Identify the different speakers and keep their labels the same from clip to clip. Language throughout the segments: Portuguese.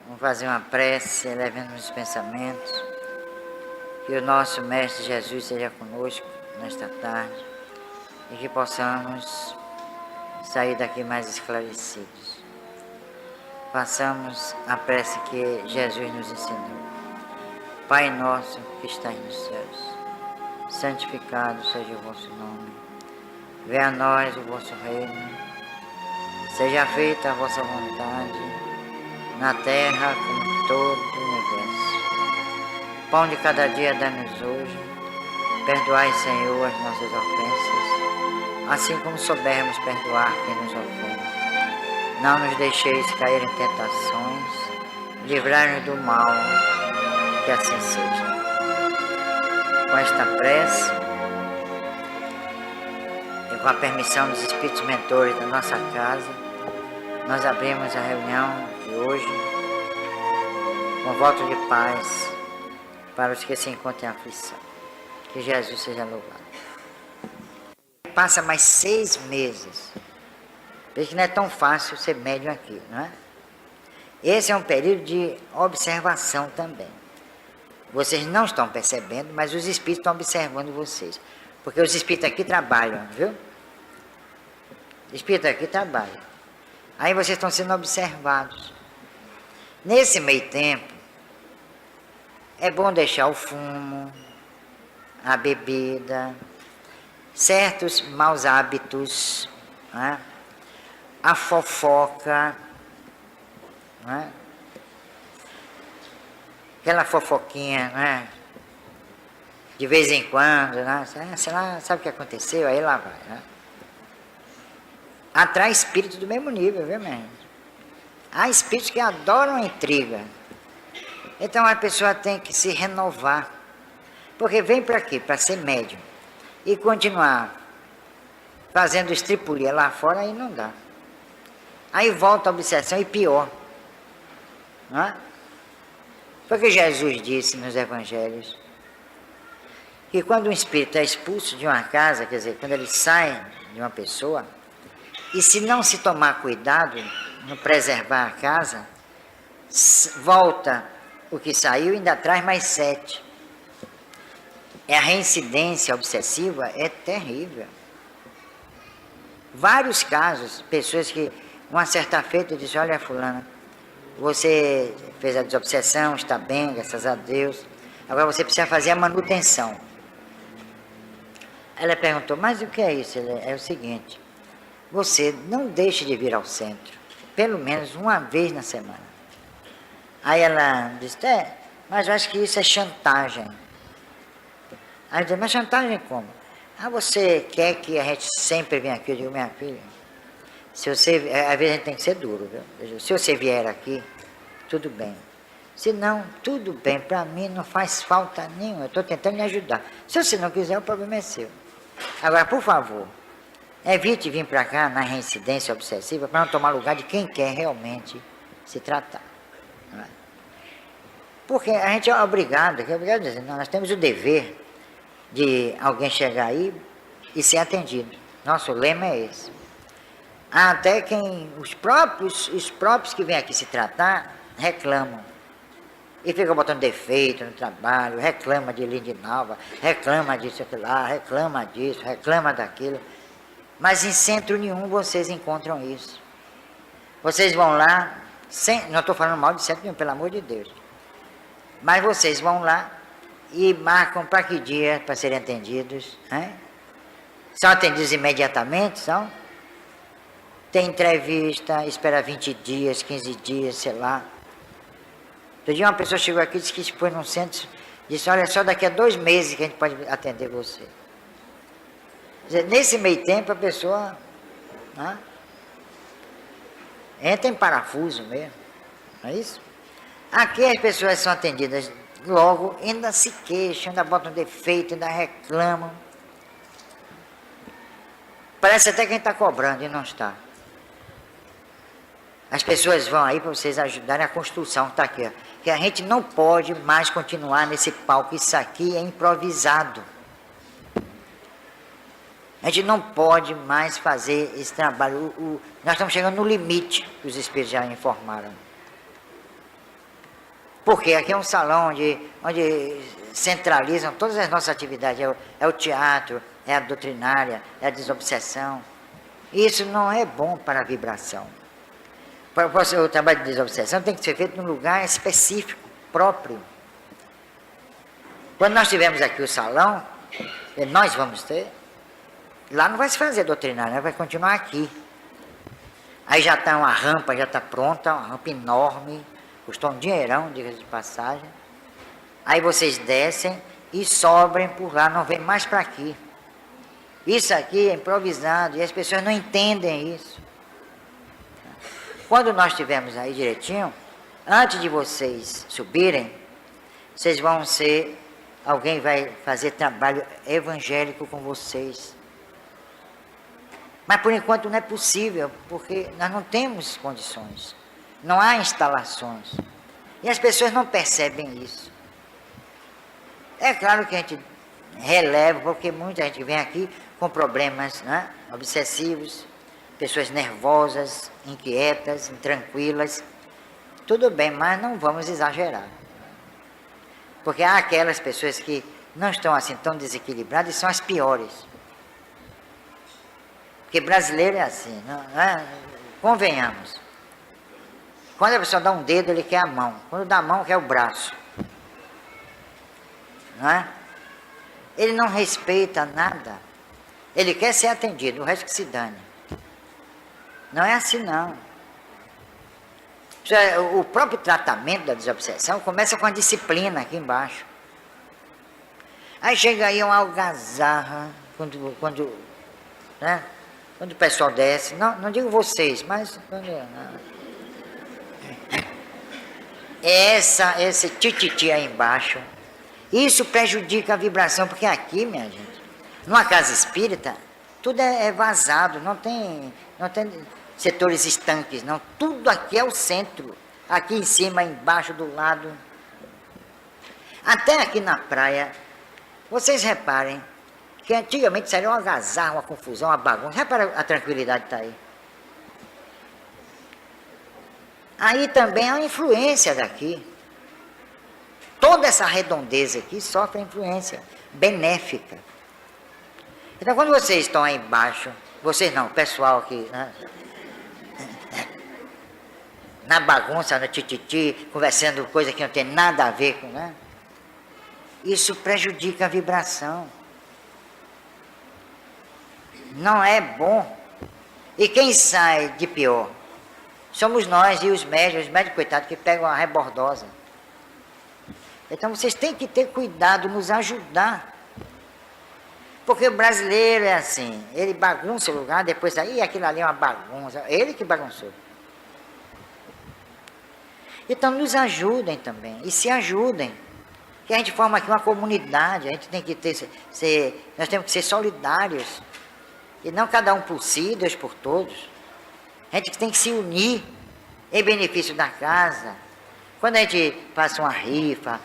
Speaker 1: Vamos fazer uma prece, elevando os pensamentos. Que o nosso Mestre Jesus seja conosco nesta tarde e que possamos sair daqui mais esclarecidos. Façamos a prece que Jesus nos ensinou. Pai nosso que estais nos céus, santificado seja o vosso nome. Venha a nós o vosso reino. Seja feita a vossa vontade, na terra como em todo o universo. Pão de cada dia dá-nos hoje. Perdoai, Senhor, as nossas ofensas, assim como soubermos perdoar quem nos ofende. Não nos deixeis cair em tentações, livrai-nos do mal, que assim seja. Com esta prece, e com a permissão dos Espíritos Mentores da nossa casa, nós abrimos a reunião de hoje com voto de paz para os que se encontram em aflição. Que Jesus seja louvado. Passa mais 6 meses. Veja que não é tão fácil ser médium aqui, não é? Esse é um período de observação também. Vocês não estão percebendo, mas os espíritos estão observando vocês. Porque os espíritos aqui trabalham, viu? Os espíritos aqui trabalham. Aí vocês estão sendo observados. Nesse meio tempo, é bom deixar o fumo, a bebida, certos maus hábitos, né? A fofoca, né? Aquela fofoquinha, né? De vez em quando, né? Sei lá, sabe o que aconteceu? Aí lá vai, né? Atrai espíritos do mesmo nível, viu, mesmo? Há espíritos que adoram a intriga. Então a pessoa tem que se renovar. Porque vem para quê? Para ser médium. E continuar fazendo estripulia lá fora, aí não dá. Aí volta a obsessão e pior. Não é? Porque Jesus disse nos evangelhos que quando um espírito é expulso de uma casa, quer dizer, quando ele sai de uma pessoa, e se não se tomar cuidado no preservar a casa, volta o que saiu e ainda traz mais 7. A reincidência obsessiva é terrível. Vários casos, pessoas que, uma certa feita, disse: olha, fulana, você fez a desobsessão, está bem, graças a Deus, agora você precisa fazer a manutenção. Ela perguntou: mas o que é isso? É o seguinte, você não deixe de vir ao centro, pelo menos uma vez na semana. Aí ela disse: mas eu acho que isso é chantagem. Aí eu disse: mas chantagem como? Você quer que a gente sempre venha aqui? Eu digo: minha filha, se você, às vezes a gente tem que ser duro, viu? Se você vier aqui, tudo bem. Se não, tudo bem, para mim não faz falta nenhuma, eu estou tentando lhe ajudar. Se você não quiser, o problema é seu. Agora, por favor, evite vir para cá na reincidência obsessiva para não tomar lugar de quem quer realmente se tratar. Não é? Porque a gente é obrigado a dizer: não, nós temos o dever de alguém chegar aí e ser atendido. Nosso lema é esse. Até quem, os próprios que vêm aqui se tratar, reclamam. E ficam botando defeito no trabalho, reclama de Lindinalva, reclama disso, aquilo lá, reclama disso, reclama daquilo. Mas em centro nenhum vocês encontram isso. Vocês vão lá, não estou falando mal de centro nenhum, pelo amor de Deus. Mas vocês vão lá e marcam para que dia para serem atendidos. Hein? São atendidos imediatamente, são? Tem entrevista, espera 20 dias, 15 dias, sei lá. Outro dia uma pessoa chegou aqui e disse que foi num centro, disse: olha, só daqui a 2 meses que a gente pode atender você. Quer dizer, nesse meio tempo a pessoa, né, entra em parafuso mesmo, não é isso? Aqui as pessoas são atendidas logo, ainda se queixam, ainda botam defeito, ainda reclamam. Parece até que a gente está cobrando e não está. As pessoas vão aí para vocês ajudarem a construção que está aqui. Ó, que a gente não pode mais continuar nesse palco, isso aqui é improvisado. A gente não pode mais fazer esse trabalho. Nós estamos chegando no limite, que os espíritos já informaram. Porque aqui é um salão onde centralizam todas as nossas atividades. É o teatro, é a doutrinária, é a desobsessão. Isso não é bom para a vibração. O trabalho de desobsessão tem que ser feito num lugar específico, próprio. Quando nós tivermos aqui o salão, nós vamos ter, lá não vai se fazer doutrinária, vai continuar aqui. Aí já está uma rampa, já está pronta, uma rampa enorme, custou um dinheirão, diga-se de passagem. Aí vocês descem e sobrem por lá, não vem mais para aqui. Isso aqui é improvisado e as pessoas não entendem isso. Quando nós estivermos aí direitinho, antes de vocês subirem, vocês vão ser, alguém vai fazer trabalho evangélico com vocês. Mas por enquanto não é possível, porque nós não temos condições, não há instalações. E as pessoas não percebem isso. É claro que a gente releva, porque muita gente vem aqui com problemas, né, obsessivos, pessoas nervosas, inquietas, intranquilas. Tudo bem, mas não vamos exagerar. Porque há aquelas pessoas que não estão assim tão desequilibradas e são as piores. Porque brasileiro é assim, não é? Convenhamos. Quando a pessoa dá um dedo, ele quer a mão. Quando dá a mão, quer o braço. Não é? Ele não respeita nada. Ele quer ser atendido, o resto que se dane. Não é assim, não. O próprio tratamento da desobsessão começa com a disciplina aqui embaixo. Aí chega aí uma algazarra, quando o pessoal desce, não digo vocês, mas esse tititi aí embaixo, isso prejudica a vibração, porque aqui, minha gente, numa casa espírita, tudo é vazado, não tem setores estanques, não. Tudo aqui é o centro. Aqui em cima, embaixo, do lado. Até aqui na praia, vocês reparem que antigamente seria uma algazarra, uma confusão, uma bagunça. Repara a tranquilidade que está aí. Aí também há a influência daqui. Toda essa redondeza aqui sofre a influência benéfica. Então, quando vocês estão aí embaixo, vocês não, o pessoal aqui, né, na bagunça, no tititi, conversando coisa que não tem nada a ver com, né? Isso prejudica a vibração. Não é bom. E quem sai de pior? Somos nós e os médios coitados, que pegam a rebordosa. Então vocês têm que ter cuidado, nos ajudar. Porque o brasileiro é assim, ele bagunça o lugar, depois aí aquilo ali é uma bagunça, ele que bagunçou. Então nos ajudem também, e se ajudem. Que a gente forma aqui uma comunidade, a gente tem que nós temos que ser solidários. E não cada um por si, Deus por todos. A gente tem que se unir em benefício da casa. Quando a gente passa uma rifa,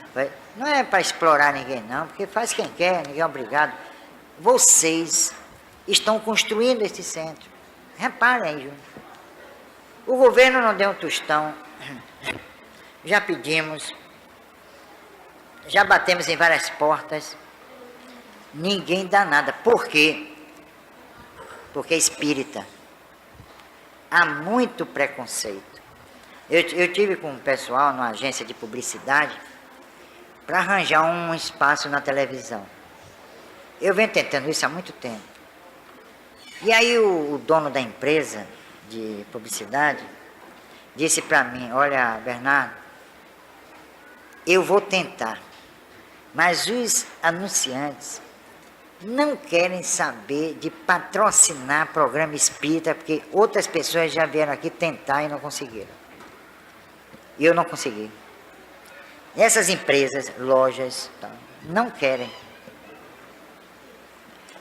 Speaker 1: não é para explorar ninguém não, porque faz quem quer, ninguém é obrigado. Vocês estão construindo esse centro. Reparem aí, o governo não deu um tostão. Já pedimos, já batemos em várias portas, ninguém dá nada. Por quê? Porque é espírita. Há muito preconceito. Eu tive com o pessoal numa agência de publicidade para arranjar um espaço na televisão. Eu venho tentando isso há muito tempo. E aí o dono da empresa de publicidade disse para mim, olha, Bernardo, eu vou tentar, mas os anunciantes não querem saber de patrocinar programa espírita, porque outras pessoas já vieram aqui tentar e não conseguiram. E eu não consegui. Essas empresas, lojas, não querem.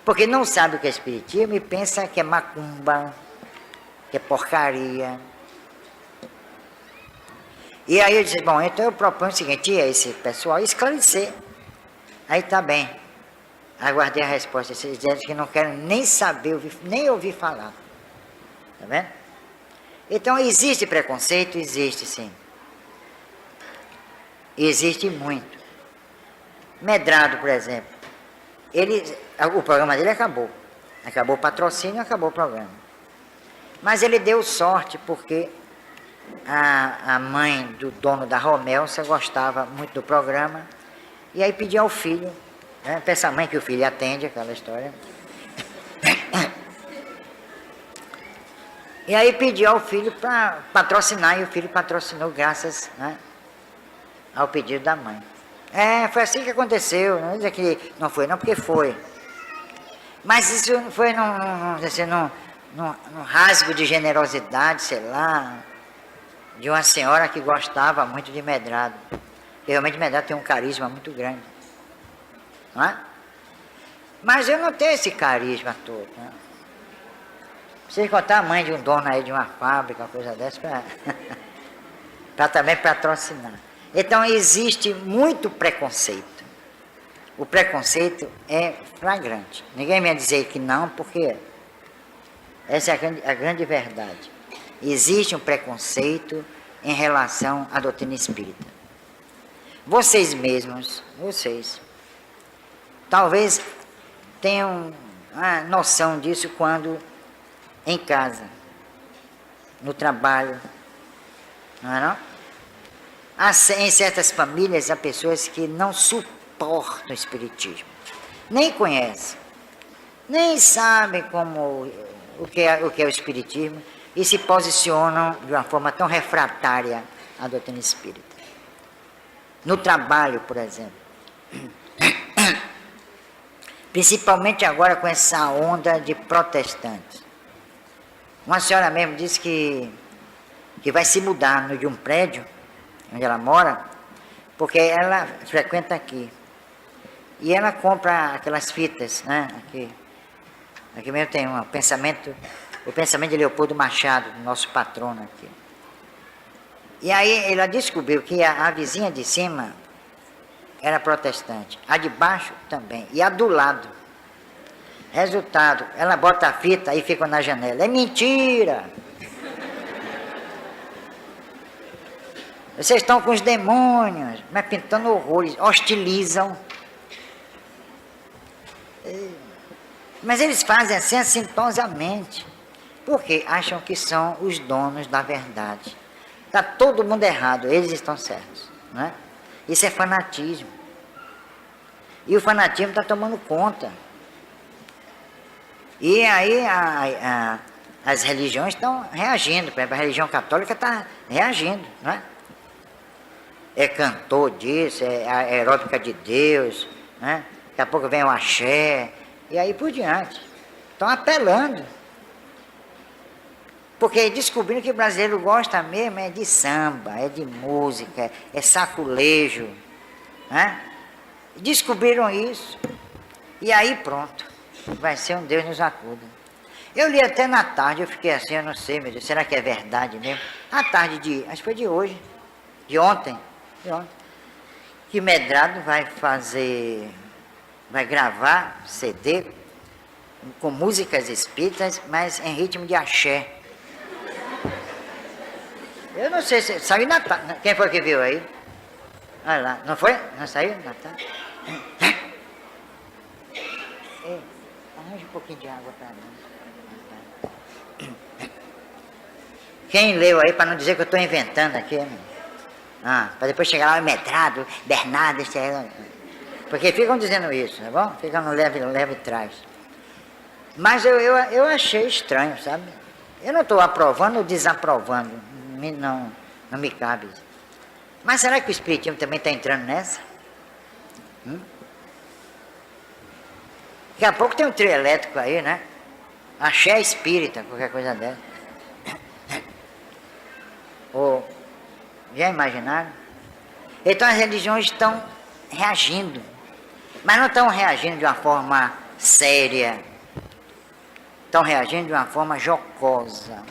Speaker 1: Porque não sabe o que é espiritismo e pensa que é macumba, que é porcaria. E aí eu disse, bom, então eu proponho o seguinte, a esse pessoal esclarecer. Aí tá bem. Aguardei a resposta. Eles dizem que não querem nem saber, nem ouvir falar. Tá vendo? Então existe preconceito? Existe sim. Existe muito. Medrado, por exemplo, o programa dele acabou. Acabou o patrocínio, acabou o programa. Mas ele deu sorte porque a mãe do dono da Romelsa gostava muito do programa e aí pediu ao filho, né, para essa mãe que o filho atende, aquela história. E aí pediu ao filho para patrocinar e o filho patrocinou graças, né, ao pedido da mãe. Foi assim que aconteceu, não é dizer que não foi, não, porque foi. Mas isso foi num rasgo de generosidade, sei lá, de uma senhora que gostava muito de Medrado. E realmente Medrado tem um carisma muito grande. Não é? Mas eu não tenho esse carisma todo. Né? Preciso contar a mãe de um dono aí de uma fábrica, uma coisa dessa, para também patrocinar. Então existe muito preconceito. O preconceito é flagrante. Ninguém vai dizer que não, porque essa é a grande verdade. Existe um preconceito em relação à doutrina espírita. Vocês mesmos, talvez tenham a noção disso quando em casa, no trabalho, não é não? Em certas famílias há pessoas que não suportam o espiritismo, nem conhecem, nem sabem o que é o espiritismo e se posicionam de uma forma tão refratária à doutrina espírita. No trabalho, por exemplo, principalmente agora com essa onda de protestantes. Uma senhora mesmo disse que vai se mudar de um prédio onde ela mora, porque ela frequenta aqui. E ela compra aquelas fitas, né? Aqui mesmo tem o pensamento de Leopoldo Machado, nosso patrono aqui. E aí ela descobriu que a vizinha de cima era protestante, a de baixo também, e a do lado. Resultado, ela bota a fita e fica na janela. É mentira! Vocês estão com os demônios, mas pintando horrores, hostilizam. Mas eles fazem assim assintosamente, porque acham que são os donos da verdade. Está todo mundo errado, eles estão certos. Não é? Isso é fanatismo. E o fanatismo está tomando conta. E aí as religiões estão reagindo. Por exemplo, a religião católica está reagindo, não é? É cantor disso, é a aeróbica de Deus, né? Daqui a pouco vem o axé, e aí por diante. Estão apelando. Porque descobriram que o brasileiro gosta mesmo é de samba, é de música, é saculejo, né? Descobriram isso. E aí pronto, vai ser um Deus nos acuda. Eu li até na tarde, eu fiquei assim, eu não sei, meu Deus, será que é verdade mesmo? À tarde acho que foi de hoje, de ontem, que Medrado vai gravar CD com músicas espíritas, mas em ritmo de axé. Eu não sei se saiu na tarde. Quem foi que viu aí? Olha lá, não foi? Não saiu na tarde? Arranja um pouquinho de água para mim. Quem leu aí, para não dizer que eu estou inventando aqui, né? Para depois chegar lá, Medrado, Bernardo, porque ficam dizendo isso, tá bom? Ficam no leve trás. Mas eu achei estranho, sabe? Eu não estou aprovando ou desaprovando, não me cabe. Mas será que o espiritismo também está entrando nessa? Daqui a pouco tem um trio elétrico aí, né? Axé espírita, qualquer coisa dessa. Já imaginaram? Então as religiões estão reagindo, mas não estão reagindo de uma forma séria, estão reagindo de uma forma jocosa,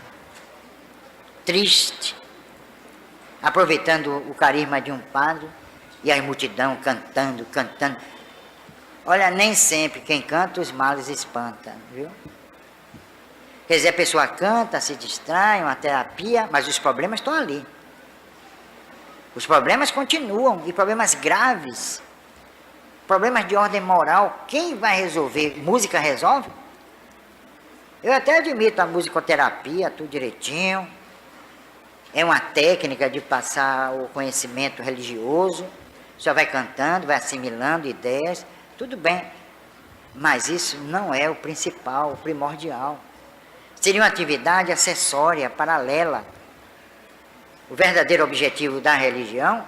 Speaker 1: triste, aproveitando o carisma de um padre e a multidão cantando. Olha, nem sempre quem canta os males espanta, viu? Quer dizer, a pessoa canta, se distrai, uma terapia, mas os problemas estão ali. Os problemas continuam, e problemas graves, problemas de ordem moral. Quem vai resolver? Música resolve? Eu até admito a musicoterapia, tudo direitinho. É uma técnica de passar o conhecimento religioso. Só vai cantando, vai assimilando ideias, tudo bem. Mas isso não é o principal, o primordial. Seria uma atividade acessória, paralela. O verdadeiro objetivo da religião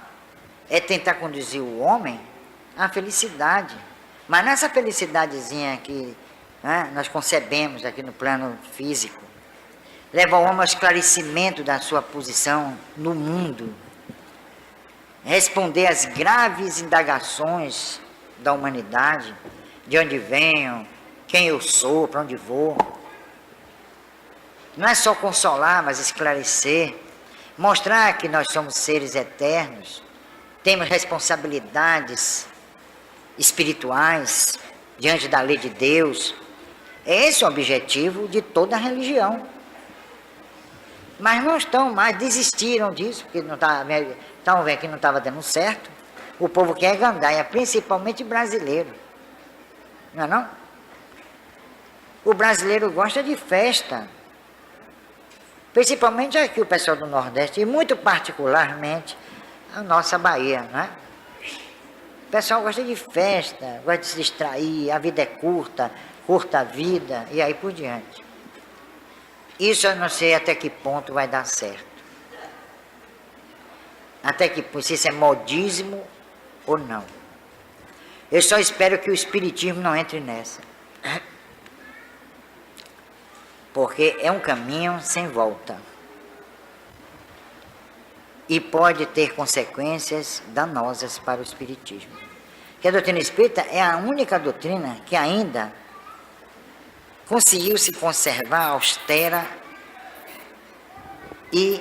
Speaker 1: é tentar conduzir o homem à felicidade. Mas nessa felicidadezinha que nós concebemos aqui no plano físico, leva o homem ao esclarecimento da sua posição no mundo, responder às graves indagações da humanidade, de onde venho, quem eu sou, para onde vou. Não é só consolar, mas esclarecer, mostrar que nós somos seres eternos, temos responsabilidades espirituais diante da lei de Deus. Esse é o objetivo de toda a religião. Mas não estão mais, desistiram disso, porque estavam vendo que não estava dando certo. O povo quer gandaia, principalmente brasileiro. Não é não? O brasileiro gosta de festa. Principalmente aqui o pessoal do Nordeste, e muito particularmente a nossa Bahia, não é? O pessoal gosta de festa, gosta de se distrair, a vida é curta, curta a vida, e aí por diante. Isso eu não sei até que ponto vai dar certo. Até que ponto, se isso é modismo ou não. Eu só espero que o espiritismo não entre nessa. Porque é um caminho sem volta. E pode ter consequências danosas para o espiritismo. Que a doutrina espírita é a única doutrina que ainda conseguiu se conservar austera e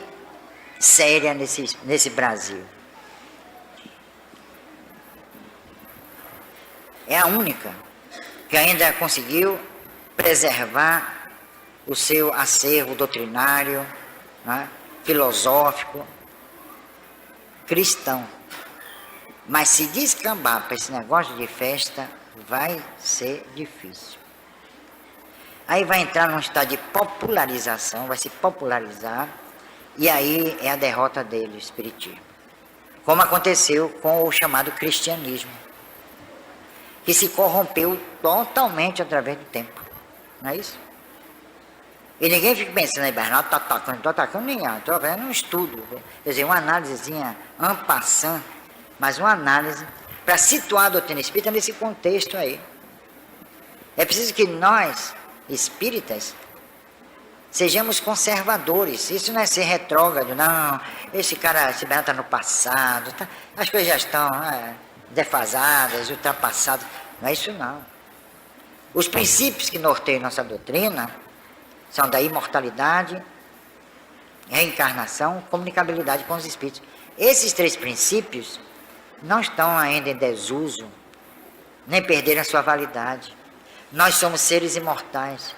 Speaker 1: séria nesse Brasil. É a única que ainda conseguiu preservar o seu acervo doutrinário, filosófico, cristão. Mas se descambar para esse negócio de festa, vai ser difícil. Aí vai entrar num estado de popularização, vai se popularizar, e aí é a derrota dele, o espiritismo. Como aconteceu com o chamado cristianismo, que se corrompeu totalmente através do tempo. Não é isso? E ninguém fica pensando aí, Bernardo está atacando, não estou atacando ninguém, estou fazendo um estudo, quer dizer, uma análisezinha en passant, mas uma análise para situar a doutrina espírita nesse contexto aí. É preciso que nós, espíritas, sejamos conservadores. Isso não é ser retrógrado, não. Esse Bernardo está no passado, as coisas já estão defasadas, ultrapassadas. Não é isso não. Os princípios que norteiam nossa doutrina são da imortalidade, reencarnação, comunicabilidade com os espíritos. Esses três princípios não estão ainda em desuso, nem perderam a sua validade. Nós somos seres imortais.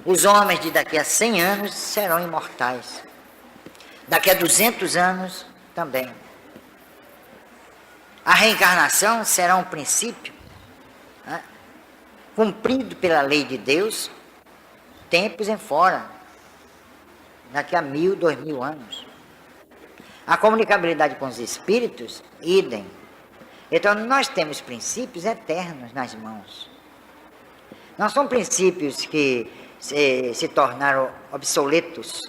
Speaker 1: Os homens de daqui a 100 anos serão imortais. Daqui a 200 anos também. A reencarnação será um princípio cumprido pela lei de Deus, tempos em fora, daqui a 1000, 2000 anos. A comunicabilidade com os espíritos, idem. Então nós temos princípios eternos nas mãos. Não são princípios que se tornaram obsoletos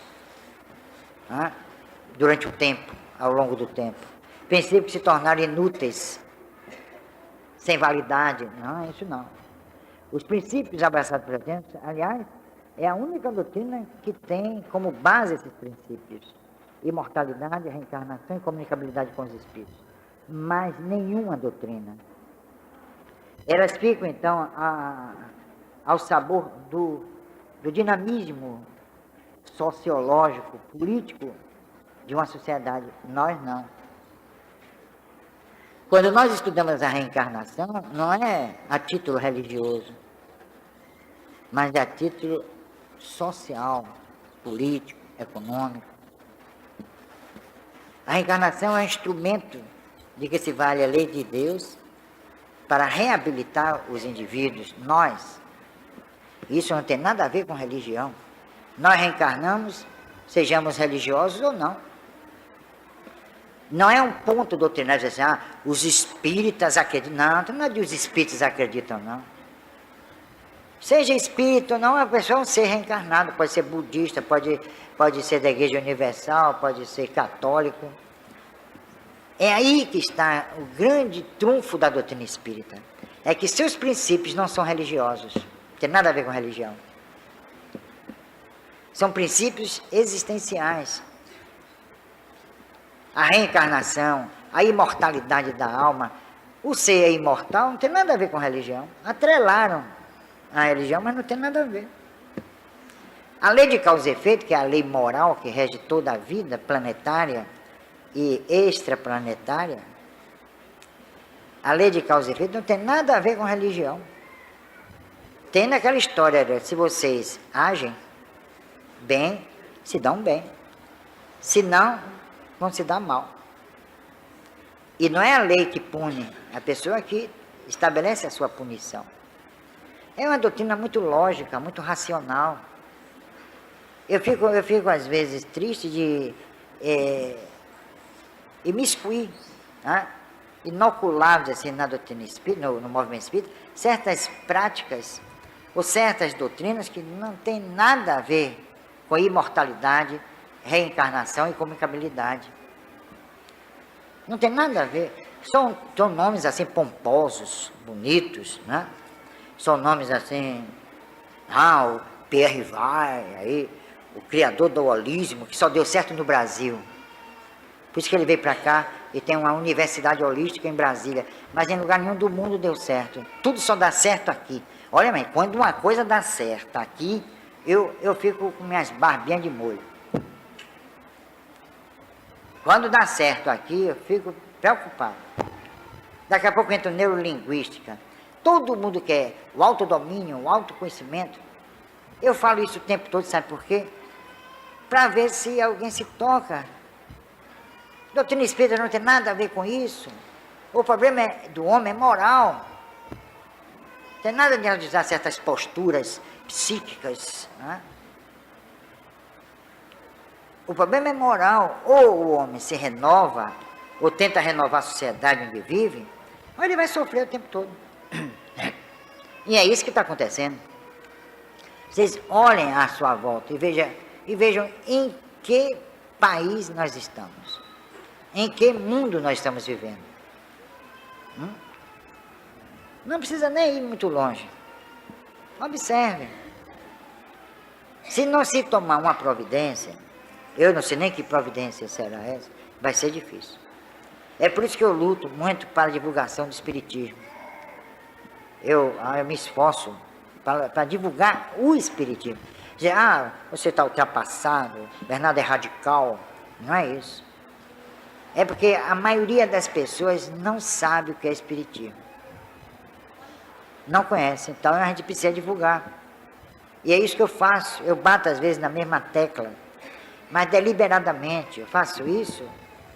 Speaker 1: durante o tempo, ao longo do tempo. Princípios que se tornaram inúteis, sem validade. Não, isso não. Os princípios abraçados por Deus, aliás, é a única doutrina que tem como base esses princípios. Imortalidade, reencarnação e comunicabilidade com os espíritos. Mas nenhuma doutrina. Elas ficam, então, ao sabor do dinamismo sociológico, político de uma sociedade. Nós não. Quando nós estudamos a reencarnação, não é a título religioso, mas é a título social, político, econômico. A reencarnação é um instrumento de que se vale a lei de Deus para reabilitar os indivíduos, nós. Isso não tem nada a ver com religião. Nós reencarnamos, sejamos religiosos ou não. Não é um ponto doutrinário dizer assim, os espíritas acreditam. Não, não é de os espíritas acreditam, não. Seja espírito ou não, a pessoa é um ser reencarnado, pode ser budista, pode ser da Igreja Universal, pode ser católico. É aí que está o grande trunfo da doutrina espírita. É que seus princípios não são religiosos, não tem nada a ver com religião. São princípios existenciais. A reencarnação, a imortalidade da alma, o ser é imortal, não tem nada a ver com religião. Atrelaram a religião, mas não tem nada a ver. A lei de causa e efeito, que é a lei moral que rege toda a vida planetária e extraplanetária, a lei de causa e efeito não tem nada a ver com religião. Tem naquela história, se vocês agem bem, se dão bem. Se não, vão se dar mal. E não é a lei que pune, a pessoa que estabelece a sua punição. É uma doutrina muito lógica, muito racional. Eu fico às vezes triste de imiscuir, né? Inoculados assim na doutrina espírita, no movimento espírita, certas práticas ou certas doutrinas que não tem nada a ver com imortalidade, reencarnação e comunicabilidade. Não tem nada a ver. São nomes assim pomposos, bonitos, né? São nomes assim, o Pierre Vai, aí, o criador do holismo, que só deu certo no Brasil. Por isso que ele veio para cá e tem uma universidade holística em Brasília, mas em lugar nenhum do mundo deu certo. Tudo só dá certo aqui. Olha, mãe, quando uma coisa dá certo aqui, eu fico com minhas barbinhas de molho. Quando dá certo aqui, eu fico preocupado. Daqui a pouco entra neurolinguística. Todo mundo quer o autodomínio, o autoconhecimento. Eu falo isso o tempo todo, sabe por quê? Para ver se alguém se toca. Doutrina espírita não tem nada a ver com isso. O problema do homem é moral. Não tem nada de analisar certas posturas psíquicas, né? O problema é moral. Ou o homem se renova, ou tenta renovar a sociedade onde vive, ou ele vai sofrer o tempo todo. E é isso que está acontecendo. Vocês olhem à sua volta e vejam em que país nós estamos. Em que mundo nós estamos vivendo. Não precisa nem ir muito longe. Observe. Se não se tomar uma providência, eu não sei nem que providência será essa, vai ser difícil. É por isso que eu luto muito para a divulgação do espiritismo. Eu me esforço para divulgar o espiritismo. Dizer, você está ultrapassado, Bernardo é radical. Não é isso. É porque a maioria das pessoas não sabe o que é espiritismo. Não conhece, então a gente precisa divulgar. E é isso que eu faço. Eu bato às vezes na mesma tecla, mas deliberadamente. Eu faço isso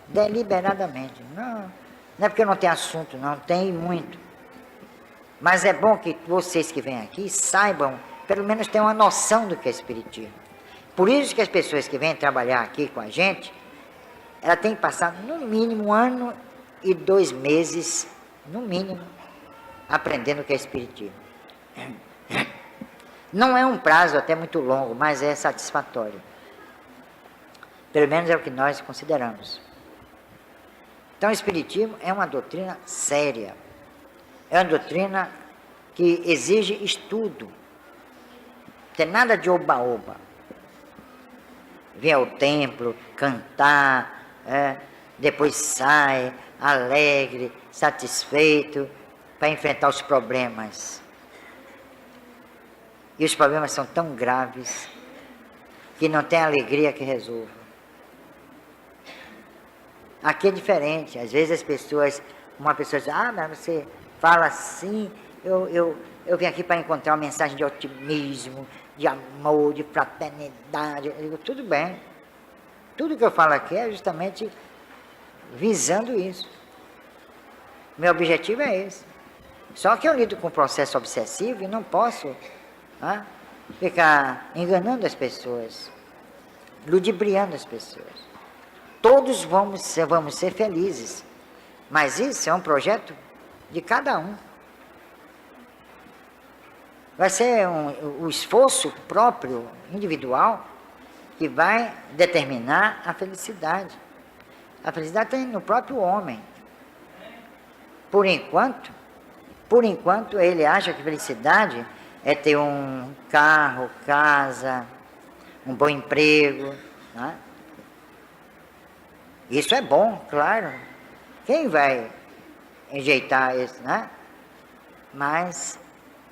Speaker 1: deliberadamente. Não é porque eu não tenho assunto, não, tem muito. Mas é bom que vocês que vêm aqui saibam, pelo menos tenham uma noção do que é espiritismo. Por isso que as pessoas que vêm trabalhar aqui com a gente, ela tem que passar no mínimo 1 ano e 2 meses, no mínimo, aprendendo o que é espiritismo. Não é um prazo até muito longo, mas é satisfatório. Pelo menos é o que nós consideramos. Então o espiritismo é uma doutrina séria. É uma doutrina que exige estudo. Não tem nada de oba-oba. Vem ao templo, cantar, depois sai, alegre, satisfeito, para enfrentar os problemas. E os problemas são tão graves que não tem alegria que resolva. Aqui é diferente. Às vezes uma pessoa diz, mas você fala assim, eu vim aqui para encontrar uma mensagem de otimismo, de amor, de fraternidade. Eu digo, tudo bem. Tudo que eu falo aqui é justamente visando isso. Meu objetivo é esse. Só que eu lido com um processo obsessivo e não posso ficar enganando as pessoas, ludibriando as pessoas. Todos vamos ser felizes, mas isso é um projeto de cada um. Vai ser o esforço próprio, individual, que vai determinar a felicidade. A felicidade está no próprio homem. Por enquanto, ele acha que felicidade é ter um carro, casa, um bom emprego. Né? Isso é bom, claro. Quem vai enjeitar isso, né? Mas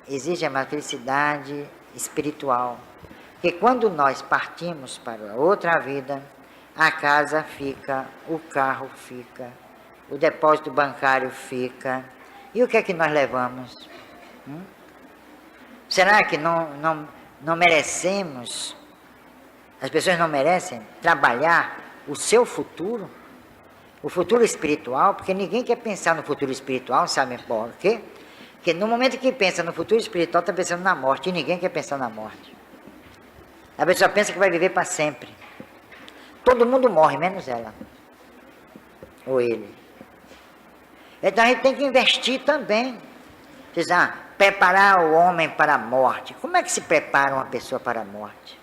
Speaker 1: exige uma felicidade espiritual. Porque quando nós partimos para outra vida, a casa fica, o carro fica, o depósito bancário fica. E o que é que nós levamos? Será que não merecemos, as pessoas não merecem trabalhar o seu futuro? O futuro espiritual? Porque ninguém quer pensar no futuro espiritual, sabe por quê? Porque no momento que pensa no futuro espiritual, está pensando na morte, e ninguém quer pensar na morte. A pessoa pensa que vai viver para sempre. Todo mundo morre, menos ela. Ou ele. Então a gente tem que investir também. Preparar o homem para a morte. Como é que se prepara uma pessoa para a morte?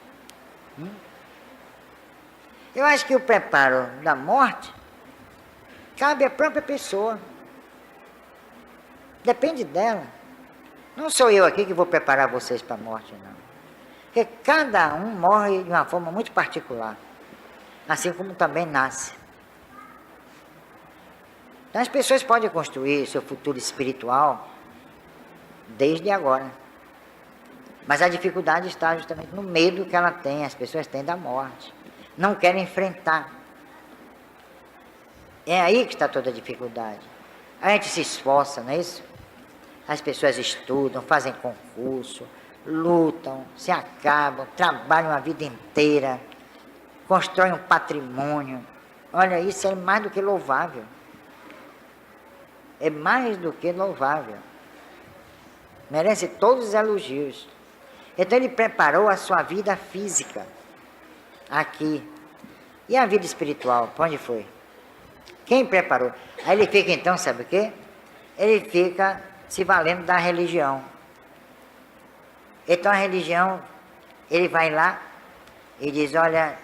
Speaker 1: Eu acho que o preparo da morte cabe à própria pessoa. Depende dela. Não sou eu aqui que vou preparar vocês para a morte, não. Porque cada um morre de uma forma muito particular. Assim como também nasce. Então as pessoas podem construir seu futuro espiritual desde agora. Mas a dificuldade está justamente no medo que ela tem, as pessoas têm da morte. Não querem enfrentar. É aí que está toda a dificuldade. A gente se esforça, não é isso? As pessoas estudam, fazem concurso, lutam, se acabam, trabalham a vida inteira, constroem um patrimônio. Olha, isso é mais do que louvável. É mais do que louvável. Merece todos os elogios. Então ele preparou a sua vida física aqui. E a vida espiritual, para onde foi? Quem preparou? Aí ele fica então, sabe o quê? Ele fica se valendo da religião. Então a religião, ele vai lá e diz, olha,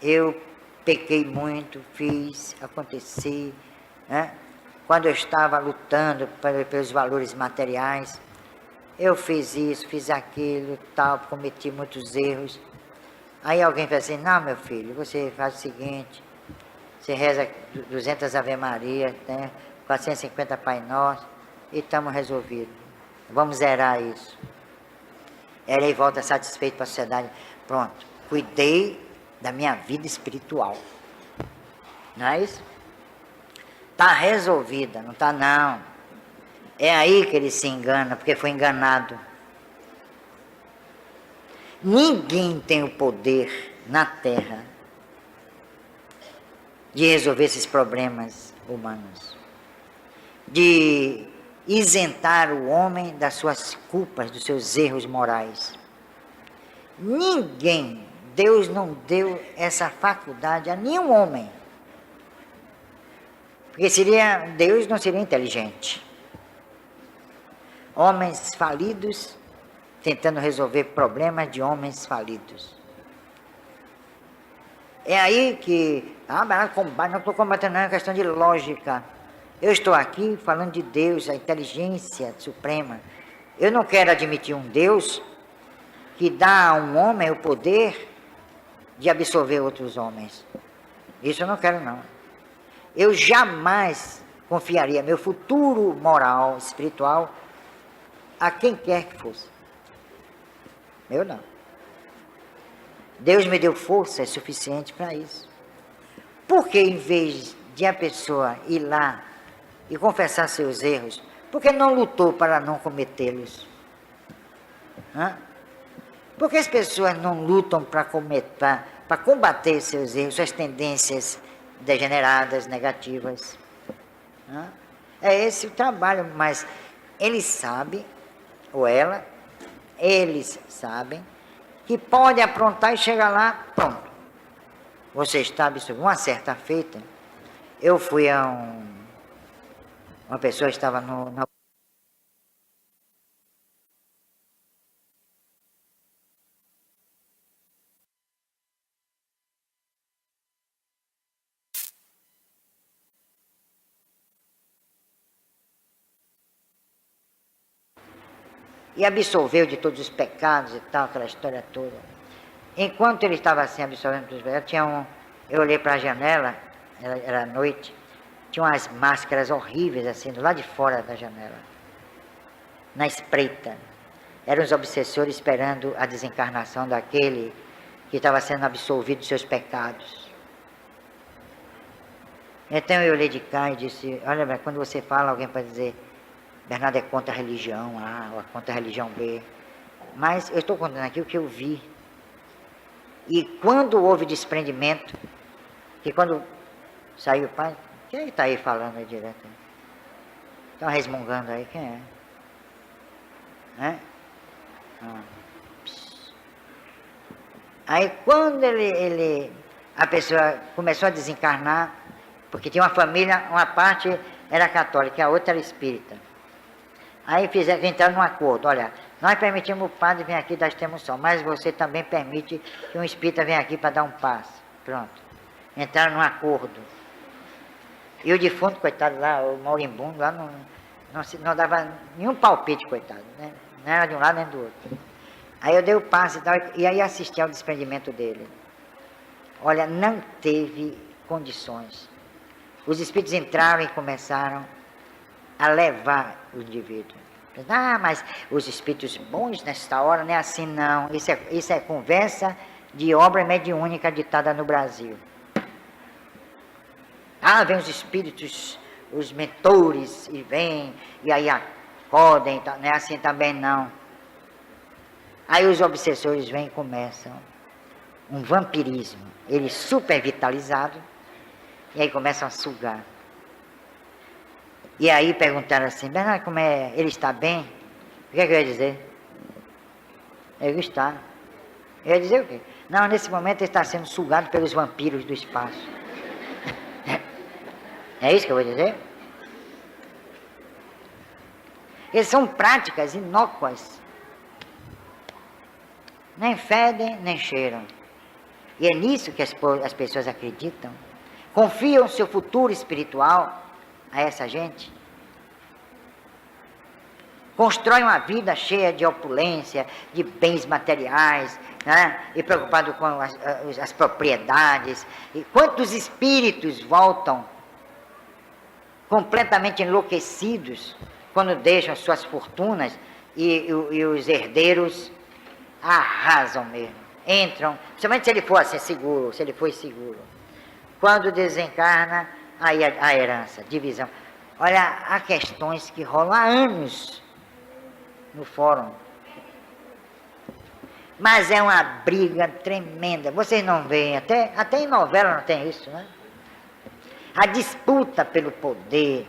Speaker 1: eu pequei muito, fiz, aconteci, né? Quando eu estava lutando pelos valores materiais, eu fiz isso, fiz aquilo, tal, cometi muitos erros. Aí alguém fala assim, não, meu filho, você faz o seguinte, você reza 200 Ave Maria, né, 450 Pai Nosso, e estamos resolvidos. Vamos zerar isso. Ela aí volta satisfeito para a sociedade. Pronto, cuidei da minha vida espiritual. Não é isso? Está resolvida, não está não. É aí que ele se engana, porque foi enganado. Ninguém tem o poder na Terra de resolver esses problemas humanos, de isentar o homem das suas culpas, dos seus erros morais. Ninguém, Deus não deu essa faculdade a nenhum homem. Porque Deus não seria inteligente. Homens falidos tentando resolver problemas de homens falidos. É aí que, não estou combatendo, não é uma questão de lógica. Eu estou aqui falando de Deus, a inteligência suprema. Eu não quero admitir um Deus que dá a um homem o poder de absorver outros homens. Isso eu não quero, não. Eu jamais confiaria meu futuro moral, espiritual, a quem quer que fosse. Eu não. Deus me deu força suficiente para isso. Porque em vez de a pessoa ir lá e confessar seus erros, por que não lutou para não cometê-los? Por que as pessoas não lutam para combater seus erros, suas tendências degeneradas, negativas. É esse o trabalho, mas ele sabe, ou ela, eles sabem, que pode aprontar e chegar lá, pronto. Você está absorvido. Uma certa feita, eu fui a uma pessoa estava na e absolveu de todos os pecados e tal, aquela história toda. Enquanto ele estava assim, absorvendo todos os pecados, eu olhei para a janela, era noite, tinha umas máscaras horríveis assim, do lado de fora da janela, na espreita. Eram os obsessores esperando a desencarnação daquele que estava sendo absolvido dos seus pecados. Então eu olhei de cá e disse, olha, quando você fala, alguém pode dizer, Bernardo é contra a religião A, ou é contra a religião B. Mas eu estou contando aqui o que eu vi. E quando houve desprendimento, que quando saiu o pai, quem é que está aí falando aí direto? Estão resmungando aí, quem é? Aí quando a pessoa começou a desencarnar, porque tinha uma família, uma parte era católica e a outra era espírita. Aí entraram num acordo, olha, nós permitimos o padre vir aqui dar extremoção, mas você também permite que um espírita venha aqui para dar um passe. Pronto. Entraram num acordo. E o defunto, coitado lá, o moribundo lá, não dava nenhum palpite, coitado, né? Não era de um lado nem do outro. Aí eu dei o passe e aí assisti ao desprendimento dele. Olha, não teve condições. Os espíritos entraram e começaram a levar o indivíduo. Mas os espíritos bons nesta hora não é assim não. Isso é conversa de obra mediúnica ditada no Brasil. Vem os espíritos, os mentores, e vêm, e aí acodem, não é assim também não. Aí os obsessores vêm e começam um vampirismo, ele super vitalizado, e aí começam a sugar. E aí perguntaram assim, Bernardo, como é? Ele está bem? O que é que eu ia dizer? Ele está. Eu ia dizer o quê? Não, nesse momento ele está sendo sugado pelos vampiros do espaço. É isso que eu vou dizer? Eles são práticas inócuas. Nem fedem, nem cheiram. E é nisso que as pessoas acreditam. Confiam seu futuro espiritual a essa gente. Constrói uma vida cheia de opulência, de bens materiais, né? E preocupado com as propriedades. E quantos espíritos voltam completamente enlouquecidos quando deixam suas fortunas e os herdeiros arrasam mesmo. Entram, principalmente se ele for assim seguro, se ele foi seguro. Quando desencarna, aí a herança, divisão. Olha, há questões que rolam há anos no fórum. Mas é uma briga tremenda. Vocês não veem, até em novela não tem isso, né? A disputa pelo poder.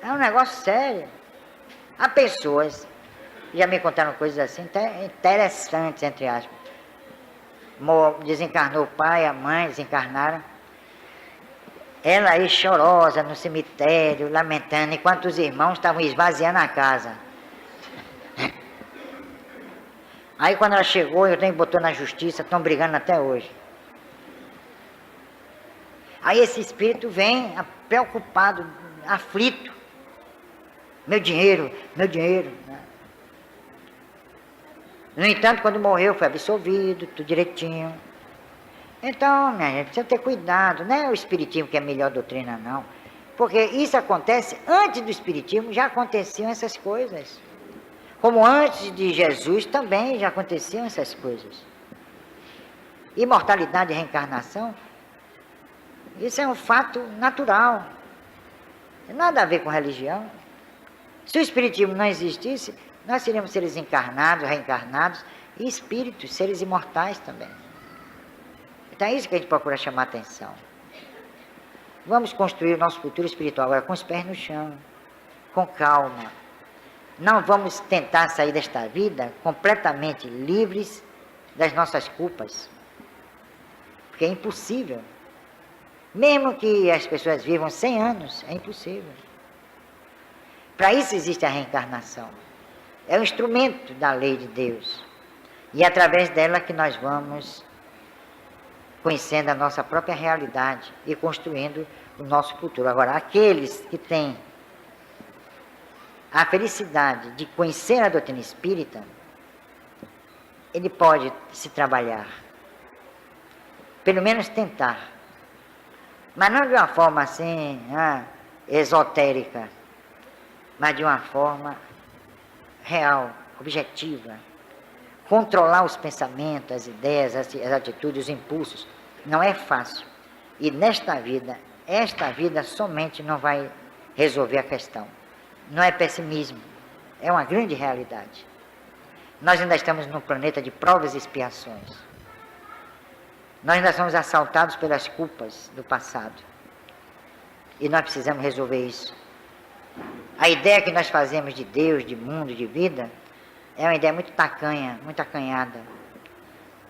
Speaker 1: É um negócio sério. Há pessoas, já me contaram coisas assim, interessantes, entre aspas. Desencarnou o pai, a mãe, desencarnaram. Ela aí chorosa no cemitério, lamentando, enquanto os irmãos estavam esvaziando a casa. Aí quando ela chegou, eu tenho botou na justiça, estão brigando até hoje. Aí esse espírito vem preocupado, aflito. Meu dinheiro, meu dinheiro. No entanto, quando morreu, foi absolvido, tudo direitinho. Então, minha gente, precisa ter cuidado. Não é o espiritismo que é a melhor doutrina, não. Porque isso acontece antes do espiritismo, já aconteciam essas coisas. Como antes de Jesus também já aconteciam essas coisas. Imortalidade e reencarnação, isso é um fato natural. Não tem nada a ver com religião. Se o espiritismo não existisse, nós seríamos seres encarnados, reencarnados, e espíritos, seres imortais também. Então é isso que a gente procura chamar a atenção. Vamos construir o nosso futuro espiritual agora com os pés no chão, com calma. Não vamos tentar sair desta vida completamente livres das nossas culpas, porque é impossível. Mesmo que as pessoas vivam 100 anos, é impossível. Para isso existe a reencarnação. É um instrumento da lei de Deus. E é através dela que nós vamos conhecendo a nossa própria realidade e construindo o nosso futuro. Agora, aqueles que têm a felicidade de conhecer a doutrina espírita, ele pode se trabalhar, pelo menos tentar, mas não de uma forma assim, esotérica, mas de uma forma real, objetiva. Controlar os pensamentos, as ideias, as atitudes, os impulsos, não é fácil. E nesta vida, esta vida somente não vai resolver a questão. Não é pessimismo, é uma grande realidade. Nós ainda estamos num planeta de provas e expiações. Nós ainda somos assaltados pelas culpas do passado. E nós precisamos resolver isso. A ideia que nós fazemos de Deus, de mundo, de vida, é uma ideia muito tacanha, muito acanhada.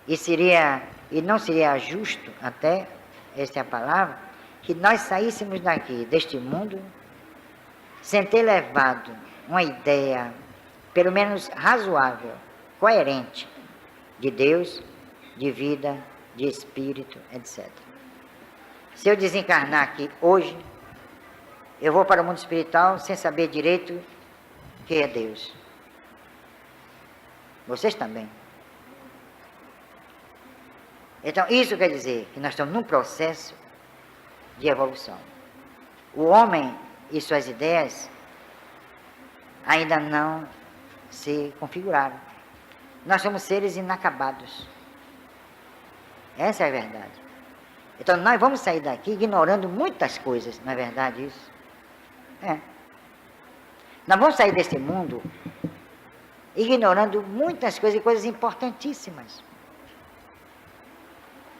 Speaker 1: E não seria justo, até, esta é a palavra, que nós saíssemos daqui, deste mundo, sem ter levado uma ideia, pelo menos razoável, coerente, de Deus, de vida, de espírito, etc. Se eu desencarnar aqui hoje, eu vou para o mundo espiritual sem saber direito o que é Deus. Vocês também. Então, isso quer dizer que nós estamos num processo de evolução. O homem e suas ideias ainda não se configuraram. Nós somos seres inacabados. Essa é a verdade. Então, nós vamos sair daqui ignorando muitas coisas, não é verdade isso? Nós vamos sair desse mundo ignorando muitas coisas e coisas importantíssimas.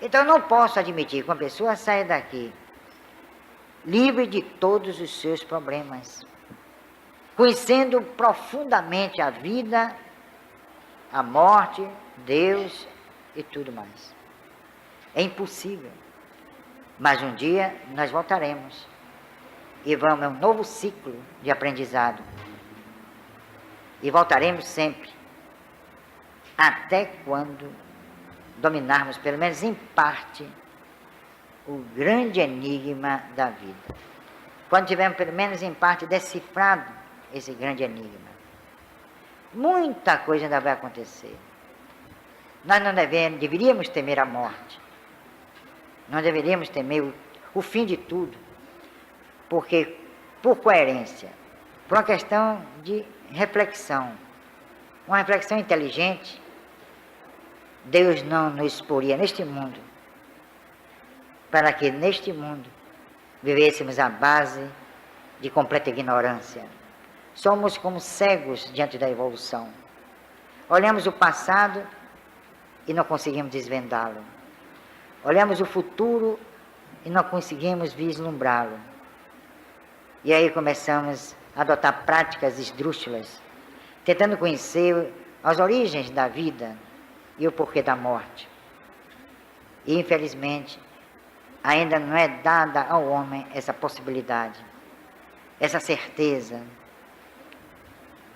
Speaker 1: Então, eu não posso admitir que uma pessoa saia daqui livre de todos os seus problemas, conhecendo profundamente a vida, a morte, Deus e tudo mais. É impossível. Mas um dia nós voltaremos e vamos a um novo ciclo de aprendizado. E voltaremos sempre, até quando dominarmos, pelo menos em parte, o grande enigma da vida. Quando tivermos, pelo menos em parte, decifrado esse grande enigma. Muita coisa ainda vai acontecer. Nós não deveríamos temer a morte. Nós deveríamos temer o fim de tudo. Porque, por coerência, por uma questão de reflexão, uma reflexão inteligente, Deus não nos exporia neste mundo, para que neste mundo vivêssemos à base de completa ignorância. Somos como cegos diante da evolução. Olhamos o passado e não conseguimos desvendá-lo. Olhamos o futuro e não conseguimos vislumbrá-lo. E aí começamos a adotar práticas esdrúxulas, tentando conhecer as origens da vida e o porquê da morte. E, infelizmente, ainda não é dada ao homem essa possibilidade, essa certeza.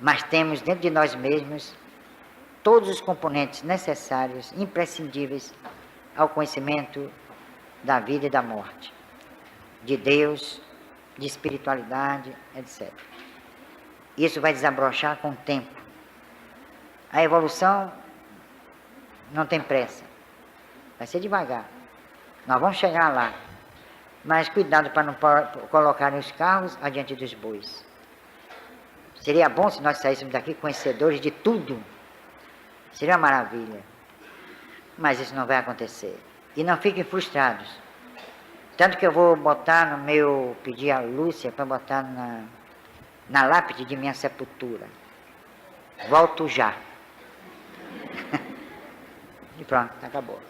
Speaker 1: Mas temos dentro de nós mesmos todos os componentes necessários, imprescindíveis ao conhecimento da vida e da morte, de Deus, de espiritualidade, etc. Isso vai desabrochar com o tempo. A evolução não tem pressa, vai ser devagar. Nós vamos chegar lá, mas cuidado para não colocarem os carros adiante dos bois. Seria bom se nós saíssemos daqui conhecedores de tudo. Seria uma maravilha. Mas isso não vai acontecer. E não fiquem frustrados. Tanto que eu vou botar pedir a Lúcia para botar na lápide de minha sepultura. Volto já. E pronto, acabou.